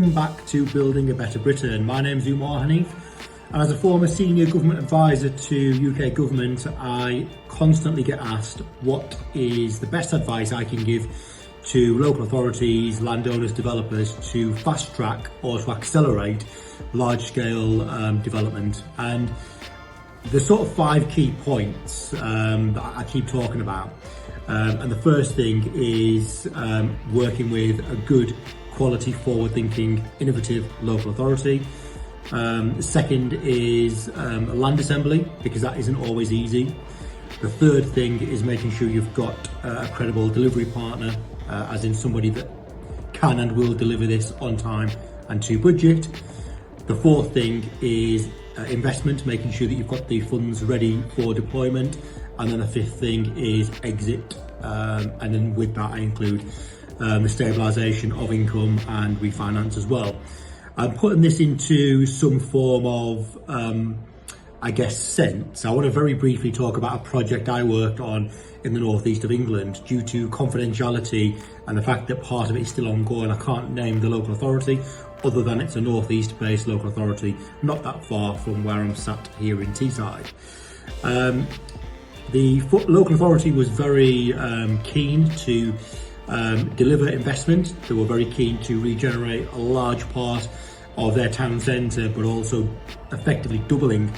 Welcome back to Building a Better Britain. My name's Ummar Hanif, and as a former senior government advisor to UK government, I constantly get asked what is the best advice I can give to local authorities, landowners, developers to fast track or to accelerate large scale development. And there's sort of 5 key points that I keep talking about. And the first thing is working with a good quality, forward-thinking, innovative local authority. The second is land assembly, because that isn't always easy. The third thing is making sure you've got a credible delivery partner, as in somebody that can and will deliver this on time and to budget. The fourth thing is investment, making sure that you've got the funds ready for deployment. And then the fifth thing is exit. And then with that I include the stabilisation of income and refinance as well. I'm putting this into some form of, sense. I want to very briefly talk about a project I worked on in the northeast of England. Due to confidentiality and the fact that part of it is still ongoing, I can't name the local authority, other than it's a northeast based local authority, not that far from where I'm sat here in Teesside. The local authority was very keen to deliver investment. They were very keen to regenerate a large part of their town centre, but also effectively doubling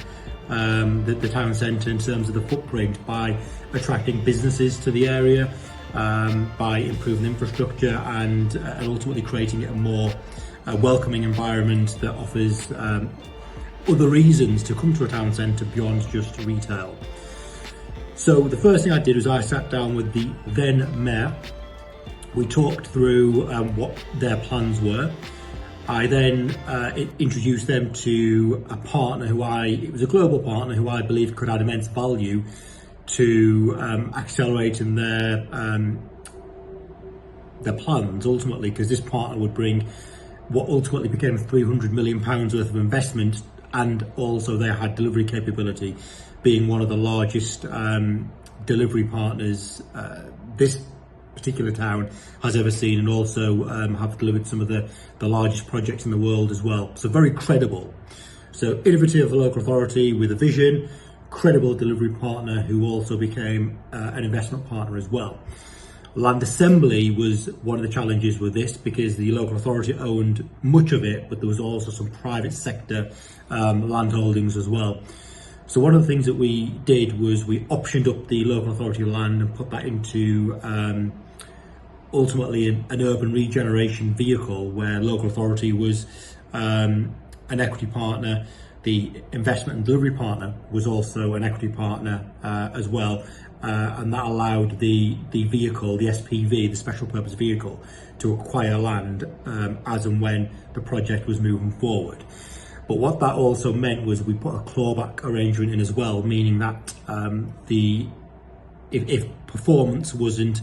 the town centre in terms of the footprint by attracting businesses to the area, by improving infrastructure and ultimately creating a more welcoming environment that offers other reasons to come to a town centre beyond just retail. So the first thing I did was I sat down with the then mayor. We talked through what their plans were. I then introduced them to a partner it was a global partner who I believe could add immense value to accelerating their plans ultimately, because this partner would bring what ultimately became £300 million worth of investment, and also they had delivery capability, being one of the largest delivery partners this particular town has ever seen, and also have delivered some of the largest projects in the world as well. So very credible. So innovative local authority with a vision, credible delivery partner who also became an investment partner as well. Land assembly was one of the challenges with this, because the local authority owned much of it, but there was also some private sector land holdings as well. So one of the things that we did was we optioned up the local authority land and put that into ultimately an urban regeneration vehicle, where local authority was an equity partner. The investment and delivery partner was also an equity partner as well. And that allowed the vehicle, the SPV, the special purpose vehicle, to acquire land as and when the project was moving forward. But what that also meant was we put a clawback arrangement in as well, meaning that if performance wasn't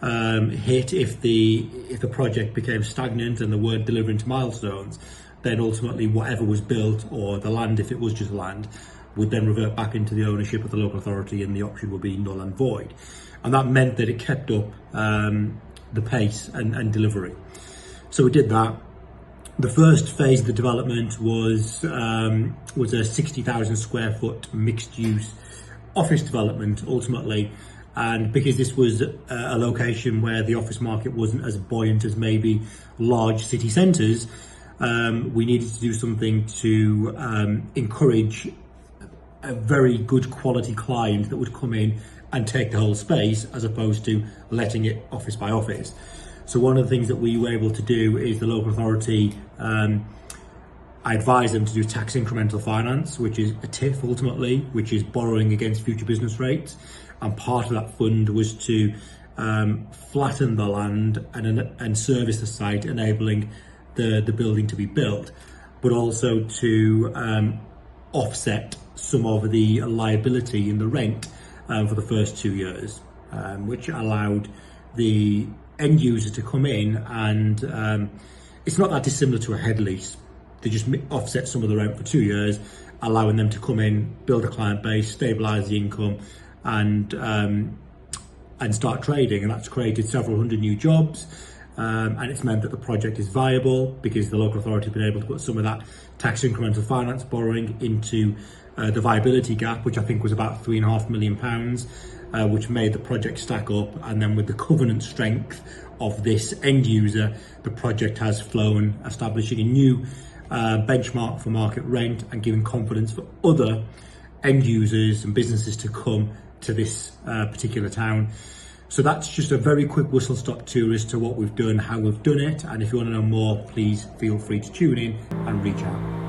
hit, if the project became stagnant and they weren't delivering to milestones, then ultimately whatever was built, or the land, if it was just land, would then revert back into the ownership of the local authority, and the option would be null and void. And that meant that it kept up the pace and delivery. So we did that. The first phase of the development was a 60,000 square foot mixed use office development ultimately. And because this was a location where the office market wasn't as buoyant as maybe large city centres, we needed to do something to encourage a very good quality client that would come in and take the whole space, as opposed to letting it office by office. So one of the things that we were able to do is the local authority, I advised them to do tax incremental finance, which is a TIF ultimately, which is borrowing against future business rates. And part of that fund was to flatten the land and service the site, enabling the building to be built, but also to offset some of the liability in the rent for the first 2 years, which allowed the end user to come in, and it's not that dissimilar to a head lease. They just offset some of the rent for 2 years, allowing them to come in, build a client base, stabilise the income, and start trading. And that's created several hundred new jobs, and it's meant that the project is viable because the local authority has been able to put some of that tax incremental finance borrowing into the viability gap, which I think was about £3.5 million, which made the project stack up. And then with the covenant strength of this end user, the project has flown, establishing a new benchmark for market rent and giving confidence for other end users and businesses to come to this particular town. So that's just a very quick whistle-stop tour as to what we've done, how we've done it, and if you want to know more, please feel free to tune in and reach out.